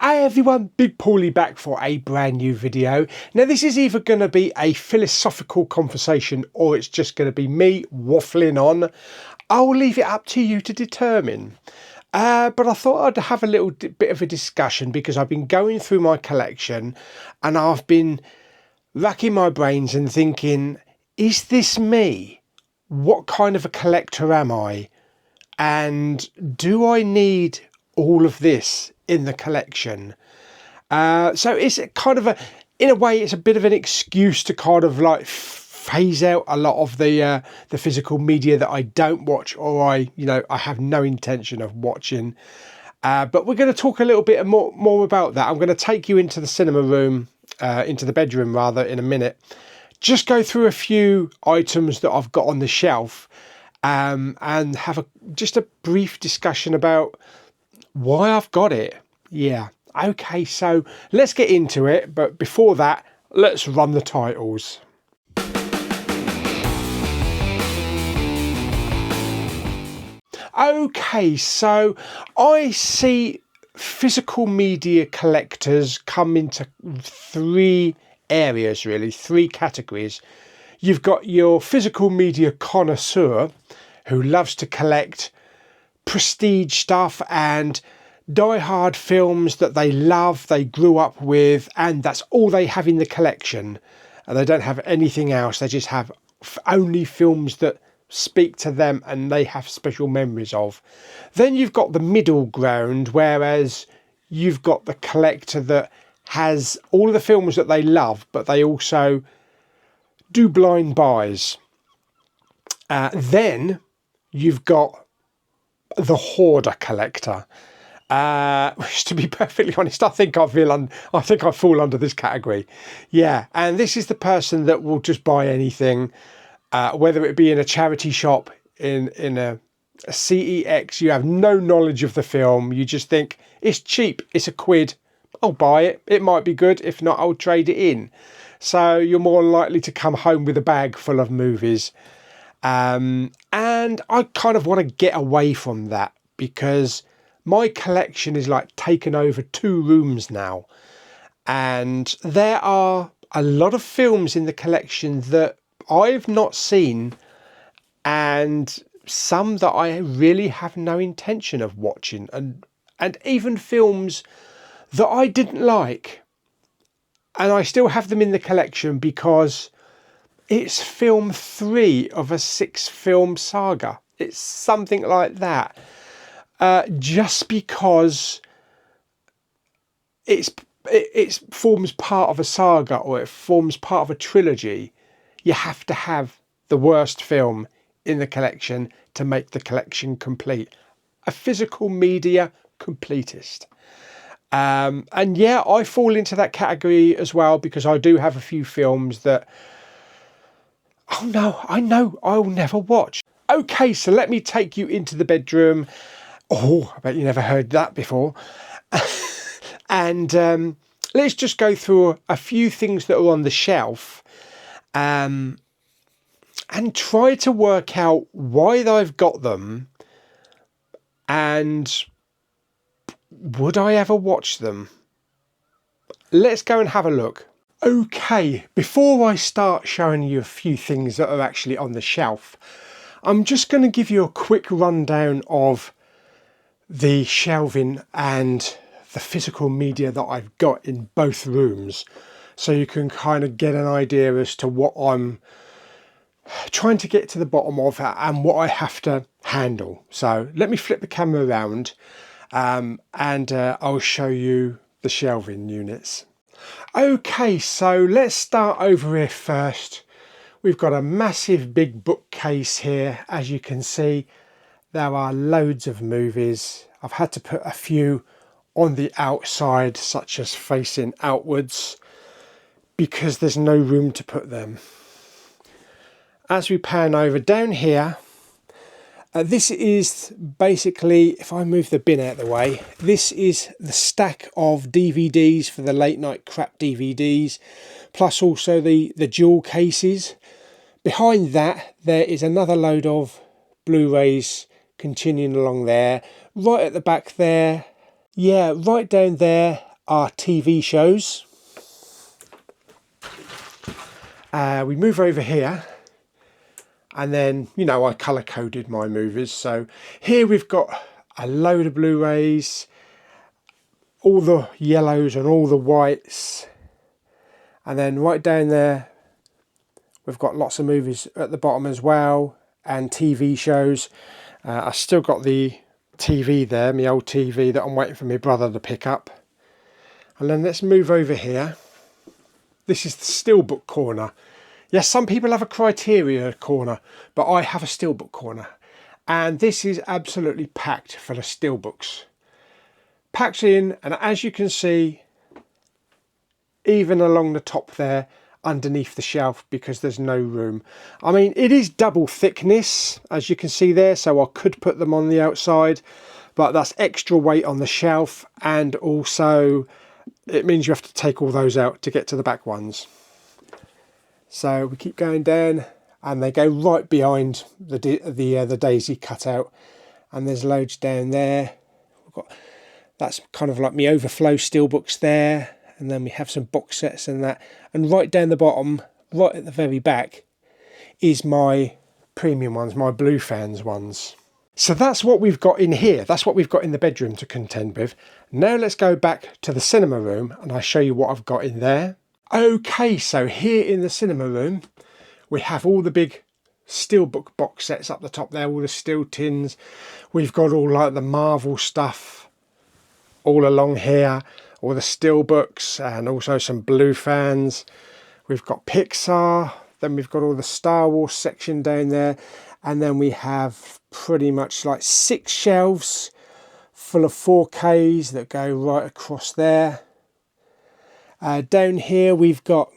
Hi everyone, Big Pauly back for a brand new video. Now this is either going to be a philosophical conversation or it's just going to be me waffling on. I'll leave it up to you to determine. But I thought I'd have a little bit of a discussion because I've been going through my collection and I've been racking my brains and thinking, is this me? What kind of a collector am I? And do I need all of this in the collection? So it's kind of in a way, it's a bit of an excuse to kind of like phase out a lot of the physical media that I don't watch or I have no intention of watching. But we're going to talk a little bit more about that. I'm going to take you into the cinema room, into the bedroom rather, in a minute. Just go through a few items that I've got on the shelf, and have just a brief discussion about why I've got it. Yeah, okay, so let's get into it, but before that, let's run the titles. Okay, so I see physical media collectors come into three areas, really, three categories. You've got your physical media connoisseur who loves to collect prestige stuff and die-hard films that they love, they grew up with, and that's all they have in the collection. And they don't have anything else. They just have only films that speak to them and they have special memories of. Then you've got the middle ground, whereas you've got the collector that has all of the films that they love, but they also do blind buys. Then you've got the hoarder collector. Which, to be perfectly honest, I think I fall under this category. Yeah, and this is the person that will just buy anything, whether it be in a charity shop, in a CEX. You have no knowledge of the film. You just think it's cheap. It's £1. I'll buy it. It might be good. If not, I'll trade it in. So you're more likely to come home with a bag full of movies. And I kind of want to get away from that because my collection is like taken over 2 rooms now. And there are a lot of films in the collection that I've not seen and some that I really have no intention of watching, and even films that I didn't like. And I still have them in the collection because it's film 3 of a 6-film saga. It's something like that. Just because it forms part of a saga or it forms part of a trilogy, you have to have the worst film in the collection to make the collection complete. A physical media completist. And yeah, I fall into that category as well because I do have a few films that, oh no, I know I'll never watch. Okay, so let me take you into the bedroom. Oh, I bet you never heard that before. And let's just go through a few things that are on the shelf, and try to work out why I've got them and would I ever watch them. Let's go and have a look. Okay, before I start showing you a few things that are actually on the shelf, I'm just going to give you a quick rundown of the shelving and the physical media that I've got in both rooms, so you can kind of get an idea as to what I'm trying to get to the bottom of and what I have to handle. So let me flip the camera around, and I'll show you the shelving units. Okay, so let's start over here first. We've got a massive big bookcase here. As you can see, there are loads of movies. I've had to put a few on the outside, such as facing outwards, because there's no room to put them. As we pan over down here, this is basically, if I move the bin out of the way, this is the stack of DVDs for the late night crap DVDs, plus also the jewel cases. Behind that, there is another load of Blu-rays continuing along there. Right at the back there, yeah, right down there, our TV shows. We move over here, and then, you know, I colour coded my movies. So here we've got a load of Blu-rays, all the yellows and all the whites, and then right down there we've got lots of movies at the bottom as well, and TV shows. I've still got the TV there, my old TV that I'm waiting for my brother to pick up. And then let's move over here. This is the steelbook corner. Yes, some people have a criteria corner, but I have a steelbook corner. And this is absolutely packed full of steelbooks. Packed in, and as you can see, even along the top there, underneath the shelf, because there's no room. I mean, it is double thickness, as you can see there, so I could put them on the outside, but that's extra weight on the shelf, and also it means you have to take all those out to get to the back ones. So we keep going down, and they go right behind the daisy cutout, and there's loads down there. We've got, that's kind of like my overflow steelbooks there, and then we have some box sets and that. And right down the bottom, right at the very back, is my premium ones, my Blue Fans ones. So that's what we've got in here. That's what we've got in the bedroom to contend with. Now let's go back to the cinema room, and I'll show you what I've got in there. Okay, so here in the cinema room, we have all the big steelbook box sets up the top there, all the steel tins. We've got all like the Marvel stuff all along here, all the steelbooks, and also some Blue Fans. We've got Pixar, then we've got all the Star Wars section down there, and then we have pretty much like 6 shelves full of 4Ks that go right across there. Down here we've got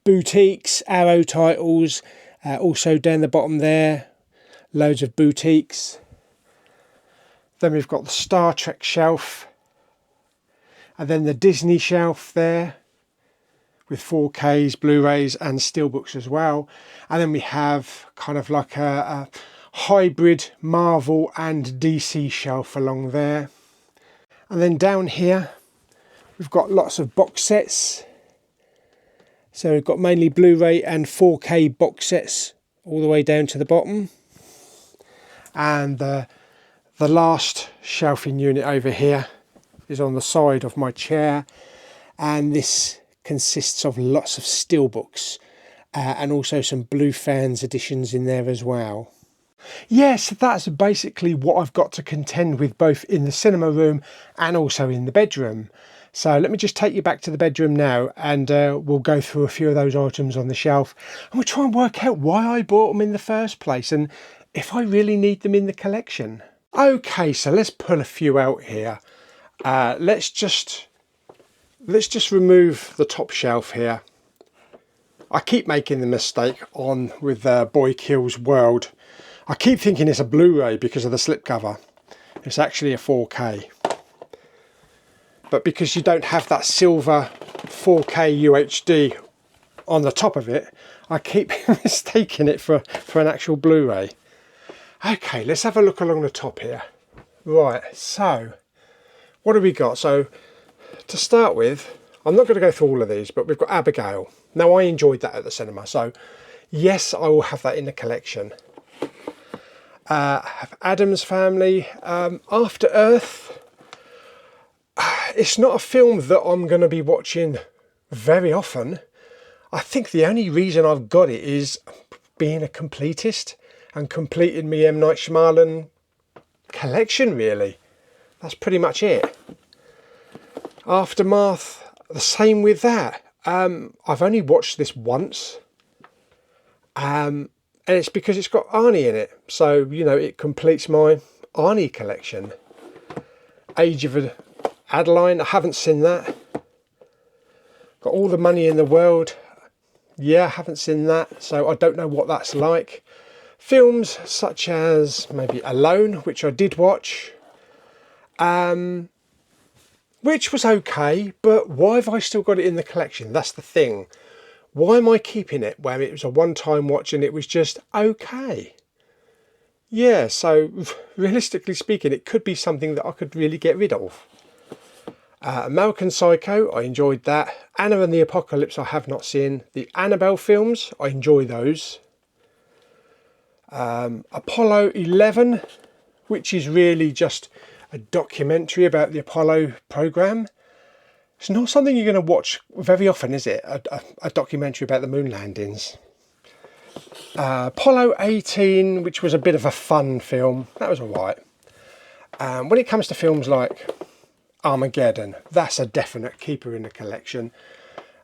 boutiques, Arrow titles, also down the bottom there, loads of boutiques. Then we've got the Star Trek shelf, and then the Disney shelf there with 4Ks, Blu-rays and steelbooks as well. And then we have kind of like a hybrid Marvel and DC shelf along there. And then down here we've got lots of box sets. So we've got mainly Blu-ray and 4K box sets all the way down to the bottom. And the last shelving unit over here is on the side of my chair, and this consists of lots of steelbooks and also some Blue Fans editions in there as well. Yes, that's basically what I've got to contend with, both in the cinema room and also in the bedroom. So let me just take you back to the bedroom now, and we'll go through a few of those items on the shelf, and we'll try and work out why I bought them in the first place and if I really need them in the collection. Okay, so let's pull a few out here. Let's just remove the top shelf here. I keep making the mistake with Boy Kills World. I keep thinking it's a Blu-ray because of the slipcover. It's actually a 4K. But because you don't have that silver 4K UHD on the top of it, I keep mistaking it for an actual Blu-ray. Okay, let's have a look along the top here. Right, so what have we got? So to start with, I'm not going to go through all of these, but we've got Abigail. Now, I enjoyed that at the cinema, so yes, I will have that in the collection. I have Addams Family, After Earth. It's not a film that I'm going to be watching very often. I think the only reason I've got it is being a completist and completing my M. Night Shyamalan collection, really. That's pretty much it. Aftermath, the same with that. I've only watched this once. And it's because it's got Arnie in it. So, you know, it completes my Arnie collection. Age of Adeline, I haven't seen that. Got All the Money in the World. Yeah, I haven't seen that, so I don't know what that's like. Films such as maybe Alone, which I did watch. Which was okay, but why have I still got it in the collection? That's the thing. Why am I keeping it where it was a one-time watch and it was just okay? Yeah, so realistically speaking, it could be something that I could really get rid of. American Psycho, I enjoyed that. Anna and the Apocalypse I have not seen. The Annabelle films, I enjoy those. Apollo 11, which is really just a documentary about the Apollo program. It's not something you're going to watch very often, is it? A documentary about the moon landings. Apollo 18, which was a bit of a fun film. That was alright. When it comes to films like Armageddon, that's a definite keeper in the collection.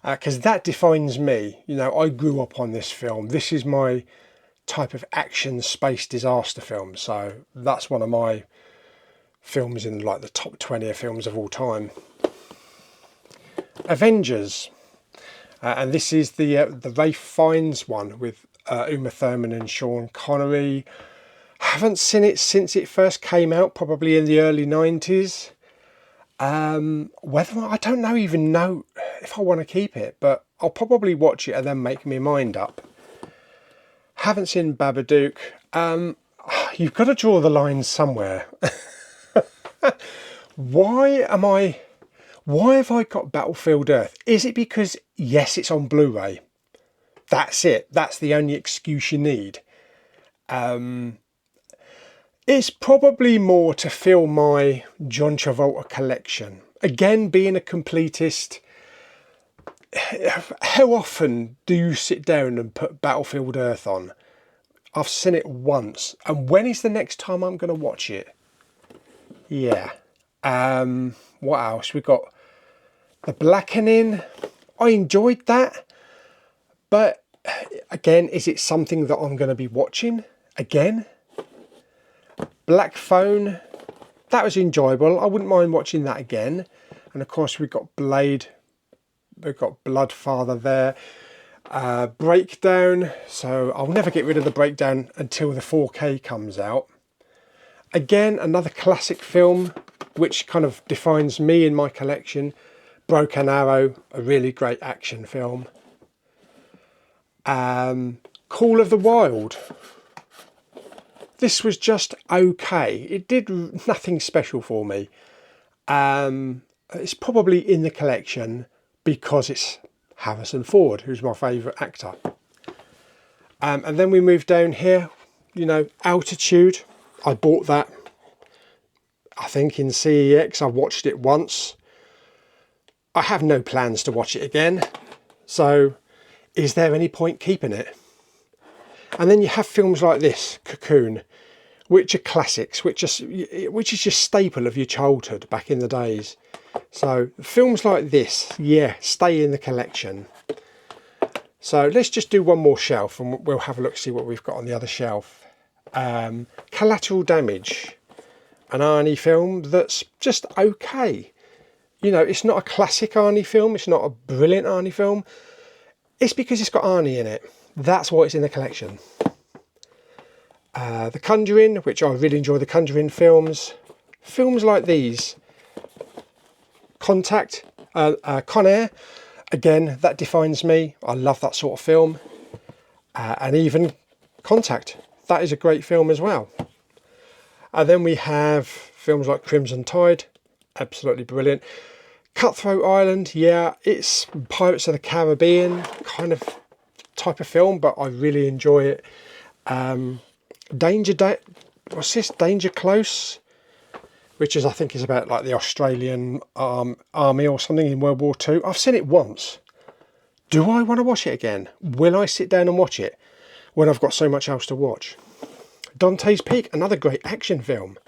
Because that defines me. You know, I grew up on this film. This is my type of action space disaster film. So that's one of my films in like the top 20 of films of all time. Avengers, and this is the Ralph Fiennes one with Uma Thurman and Sean Connery. Haven't seen it since it first came out, probably in the early 90s. Whether I don't even know if I want to keep it, but I'll probably watch it and then make my mind up. Haven't seen Babadook. You've got to draw the line somewhere. Why have I got Battlefield Earth? Is it because, yes, it's on Blu-ray? That's it. That's the only excuse you need. It's probably more to fill my John Travolta collection. Again, being a completist, how often do you sit down and put Battlefield Earth on? I've seen it once. And when is the next time I'm going to watch it? Yeah. What else? We've got The Blackening. I enjoyed that. But again, is it something that I'm going to be watching again? Black Phone, that was enjoyable. I wouldn't mind watching that again. And of course we've got Blade, we've got Bloodfather there. Breakdown, so I'll never get rid of the Breakdown until the 4K comes out. Again, another classic film which kind of defines me in my collection. Broken Arrow, a really great action film. Call of the Wild. This was just okay. It did nothing special for me. It's probably in the collection because it's Harrison Ford, who's my favourite actor. And then we move down here, you know, Altitude. I bought that, I think, in CEX. I watched it once. I have no plans to watch it again. So, is there any point keeping it? And then you have films like this, Cocoon, which are classics, which is just staple of your childhood back in the days. So films like this, yeah, stay in the collection. So let's just do one more shelf and we'll have a look, see what we've got on the other shelf. Collateral Damage, an Arnie film that's just okay. You know, it's not a classic Arnie film, it's not a brilliant Arnie film. It's because it's got Arnie in it. That's why it's in the collection. The Conjuring, which I really enjoy the Conjuring films. Films like these. Contact, Con Air. Again, that defines me. I love that sort of film. And even Contact. That is a great film as well. And then we have films like Crimson Tide. Absolutely brilliant. Cutthroat Island. Yeah, it's Pirates of the Caribbean kind of type of film, but I really enjoy it. Danger Close, which is, I think, is about like the Australian army or something in World War II. I've seen it once. Do I want to watch it again? Will I sit down and watch it when I've got so much else to watch? Dante's Peak, another great action film.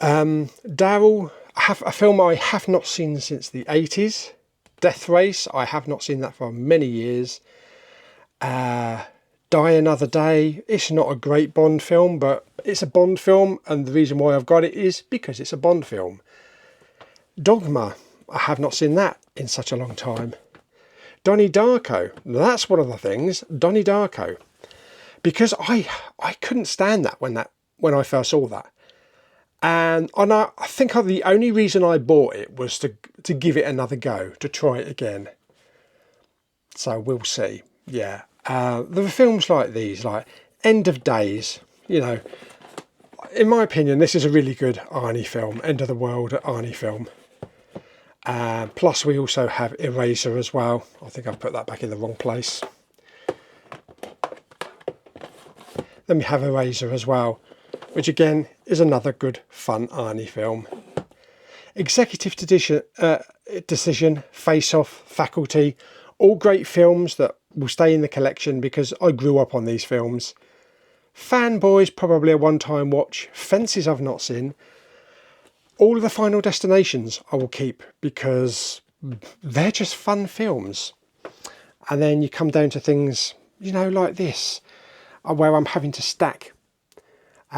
Daryl, a film I have not seen since the 80s. Death Race, I have not seen that for many years. Die Another Day, it's not a great Bond film, but it's a Bond film, and the reason why I've got it is because it's a Bond film. Dogma, I have not seen that in such a long time. Donnie Darko, that's one of the things, Donnie Darko, because I couldn't stand that when I first saw that. And I think the only reason I bought it was to give it another go, to try it again. So we'll see. Yeah. There are films like these, like End of Days. You know, in my opinion, this is a really good Arnie film. End of the World Arnie film. Plus we also have eraser as well. I think I've put that back in the wrong place. Then we have eraser as well, which again is another good fun Arnie film. Executive Decision, Face Off, Faculty, all great films that will stay in the collection because I grew up on these films. Fanboys, probably a one-time watch. Fences I've not seen. All of the Final Destinations I will keep because they're just fun films. And then you come down to things, you know, like this, where I'm having to stack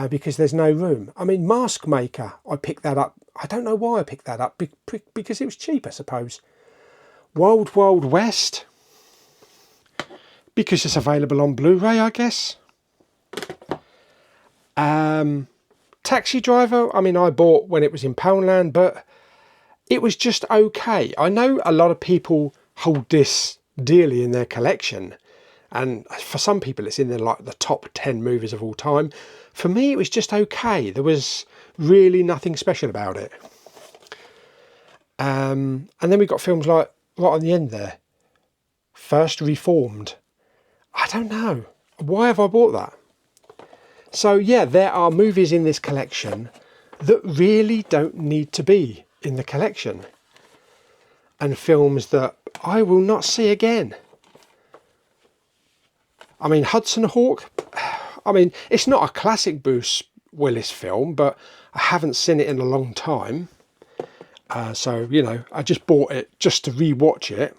because there's no room. I mean, Mask Maker, I picked that up. I don't know why I picked that up, because it was cheap, I suppose. Wild Wild West, because it's available on Blu-ray, I guess. Taxi Driver, I mean, I bought when it was in Poundland, but it was just okay. I know a lot of people hold this dearly in their collection, and for some people it's in like the top 10 movies of all time. For me, it was just okay. There was really nothing special about it. And then we've got films like, right on the end there, First Reformed. I don't know. Why have I bought that? So yeah, there are movies in this collection that really don't need to be in the collection. And films that I will not see again. I mean, Hudson Hawk, I mean, it's not a classic Bruce Willis film, but I haven't seen it in a long time. So, you know, I just bought it just to re-watch it.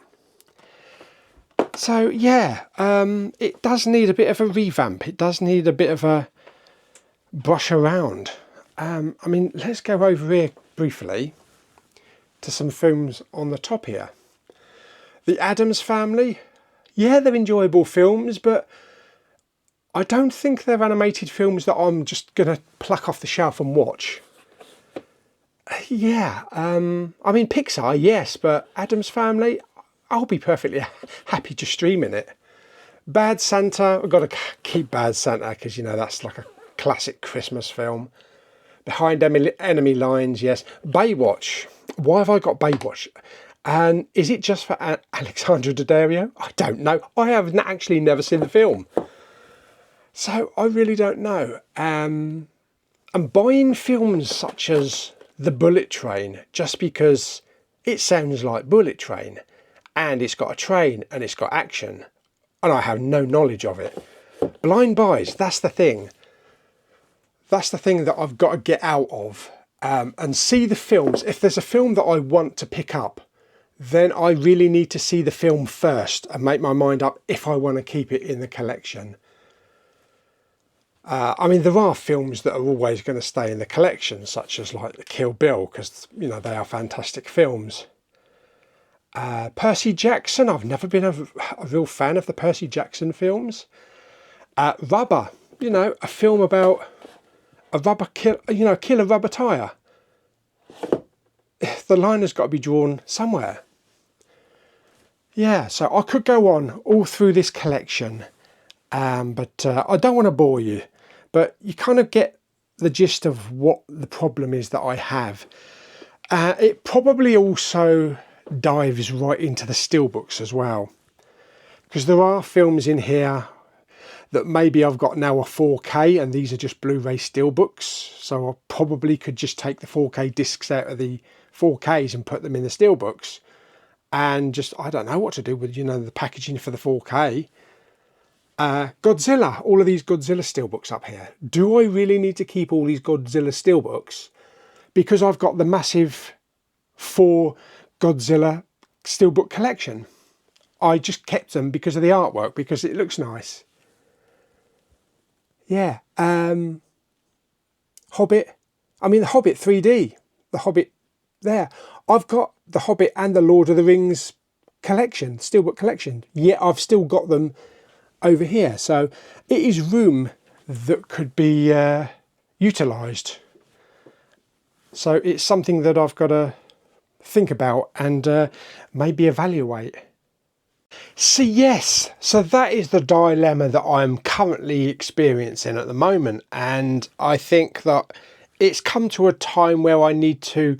So, yeah, it does need a bit of a revamp. It does need a bit of a brush around. I mean, let's go over here briefly to some films on the top here. The Addams Family. Yeah, they're enjoyable films, but I don't think they're animated films that I'm just going to pluck off the shelf and watch. Yeah, I mean, Pixar, yes, but Addams Family, I'll be perfectly happy just streaming it. Bad Santa, I've got to keep Bad Santa because, you know, that's like a classic Christmas film. Behind Enemy Lines, yes. Baywatch. Why have I got Baywatch? And is it just for Alexandra Daddario? I don't know. I have actually never seen the film. So I really don't know. And buying films such as The Bullet Train just because it sounds like Bullet Train and it's got a train and it's got action and I have no knowledge of it. Blind buys, that's the thing. That's the thing that I've got to get out of and see the films. If there's a film that I want to pick up, then I really need to see the film first and make my mind up if I want to keep it in the collection. I mean, there are films that are always going to stay in the collection, such as like the Kill Bill, because, you know, they are fantastic films. Percy Jackson, I've never been a real fan of the Percy Jackson films. Rubber, you know, a film about a rubber kill a rubber tyre. The line has got to be drawn somewhere. Yeah, so I could go on all through this collection, but I don't want to bore you. But you kind of get the gist of what the problem is that I have. It probably also dives right into the steelbooks as well. Because there are films in here that maybe I've got now a 4K and these are just Blu-ray steelbooks. So I probably could just take the 4K discs out of the 4Ks and put them in the steelbooks. And just, I don't know what to do with, you know, the packaging for the 4K. Godzilla, all of these Godzilla steelbooks up here. Do I really need to keep all these Godzilla steelbooks? Because I've got the massive 4 Godzilla steelbook collection. I just kept them because of the artwork, because it looks nice. Yeah. Hobbit. I mean, the Hobbit 3D. The Hobbit there. I've got the Hobbit and the Lord of the Rings collection, steelbook collection. Yet I've still got them over here. So it is room that could be utilised. So it's something that I've got to think about and maybe evaluate. See, yes, so that is the dilemma that I'm currently experiencing at the moment, and I think that it's come to a time where I need to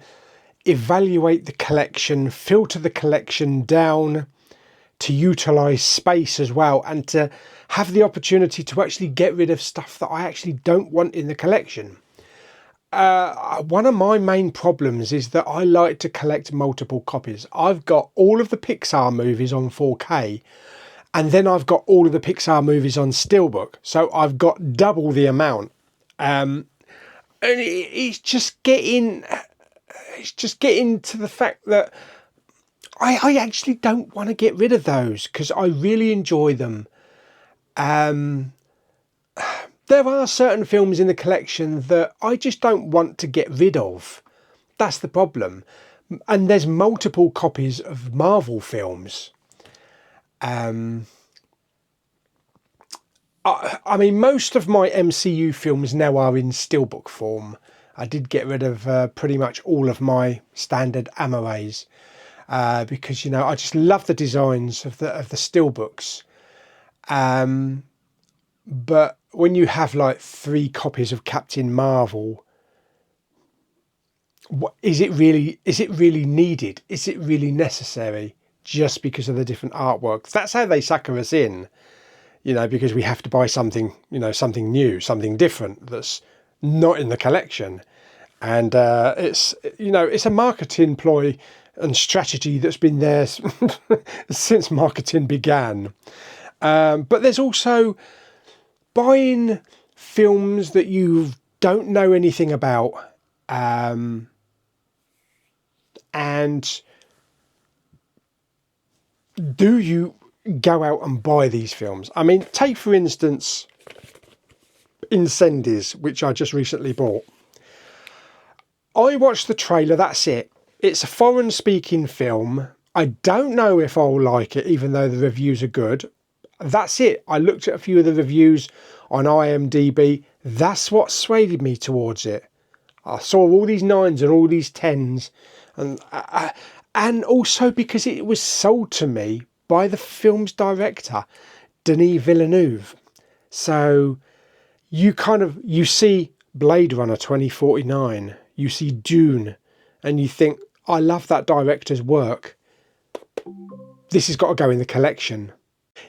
evaluate the collection, filter the collection down, to utilize space as well, and to have the opportunity to actually get rid of stuff that I actually don't want in the collection. One of my main problems is that I like to collect multiple copies. I've got all of the Pixar movies on 4K, and then I've got all of the Pixar movies on Steelbook, so I've got double the amount. And it's just getting to the fact that I actually don't want to get rid of those because I really enjoy them. There are certain films in the collection that I just don't want to get rid of. That's the problem. And there's multiple copies of Marvel films. I mean, most of my MCU films now are in Steelbook form. I did get rid of pretty much all of my standard Amarays. Because, you know, I just love the designs of the Steelbooks. But when you have like 3 copies of Captain Marvel, is it really needed? Is it really necessary just because of the different artwork? That's how they sucker us in, you know, because we have to buy something, you know, something new, something different that's not in the collection. And it's, you know, it's a marketing ploy and strategy that's been there since marketing began. But there's also buying films that you don't know anything about, and do you go out and buy these films? I mean, take for instance Incendies, which I just recently bought. I watched the trailer, that's it. It's a foreign speaking film. I don't know if I'll like it, even though the reviews are good. That's it. I looked at a few of the reviews on IMDb. That's what swayed me towards it. I saw all these 9s and all these 10s. And also because it was sold to me by the film's director, Denis Villeneuve. So you see Blade Runner 2049. You see Dune. And you think, I love that director's work. This has got to go in the collection.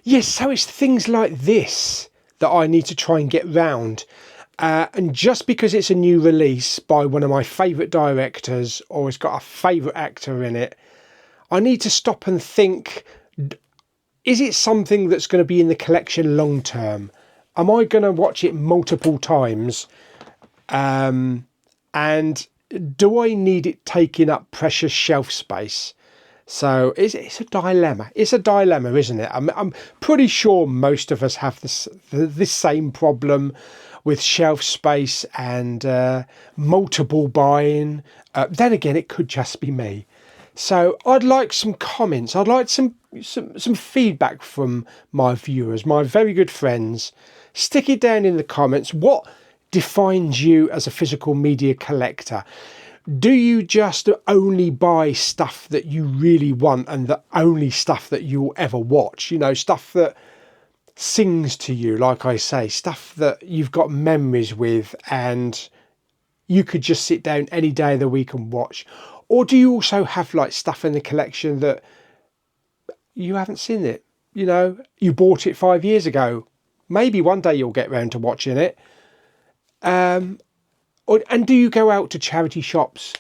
Yes, so it's things like this that I need to try and get round. And just because it's a new release by one of my favourite directors, or it's got a favourite actor in it, I need to stop and think, is it something that's going to be in the collection long term? Am I going to watch it multiple times? And do I need it taking up precious shelf space? So it's a dilemma. It's a dilemma, isn't it? I'm pretty sure most of us have this same problem with shelf space and multiple buying. Then again, it could just be me. So I'd like some comments. I'd like some feedback from my viewers, my very good friends. Stick it down in the comments. What defines you as a physical media collector? Do you just only buy stuff that you really want and the only stuff that you'll ever watch? You know, stuff that sings to you, like I say, stuff that you've got memories with and you could just sit down any day of the week and watch? Or do you also have like stuff in the collection that you haven't seen it? You know, you bought it 5 years ago. Maybe one day you'll get round to watching it. And do you go out to charity shops,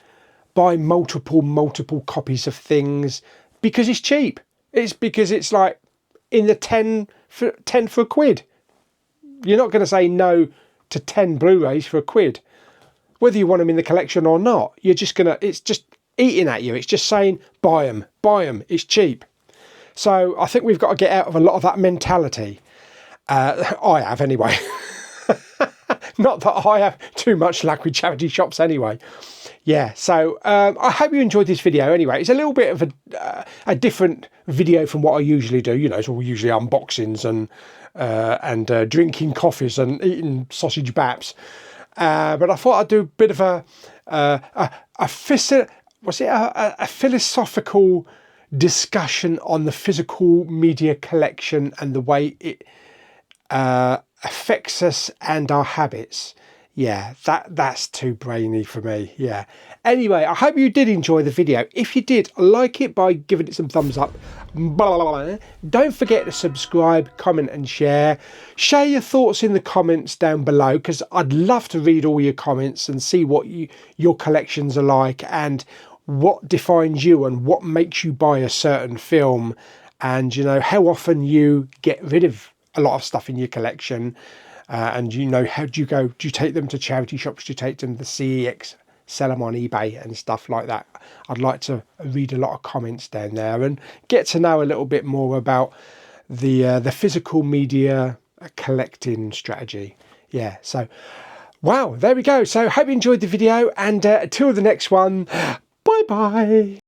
buy multiple copies of things because it's cheap? It's because it's like in the 10 for a quid. You're not going to say no to 10 Blu-rays for a quid, whether you want them in the collection or not. You're just going to, it's just eating at you. It's just saying, buy them, it's cheap. So I think we've got to get out of a lot of that mentality. I have anyway. Not that I have too much luck with charity shops anyway. Yeah, so I hope you enjoyed this video anyway. It's a little bit of a different video from what I usually do. You know, it's all usually unboxings and drinking coffees and eating sausage baps. But I thought I'd do a bit of a philosophical discussion on the physical media collection and the way it affects us and our habits. Yeah, that's too brainy for me. Yeah. Anyway, I hope you did enjoy the video. If you did, like it by giving it some thumbs up. Blah, blah, blah. Don't forget to subscribe, comment and share. Share your thoughts in the comments down below, because I'd love to read all your comments and see what your collections are like, and what defines you and what makes you buy a certain film, and, you know, how often you get rid of a lot of stuff in your collection. And, you know, how do you take them to charity shops? Do you take them to CEX, sell them on eBay and stuff like that? I'd like to read a lot of comments down there and get to know a little bit more about the physical media collecting strategy. Yeah, so wow, there we go. So hope you enjoyed the video, and until the next one, bye bye.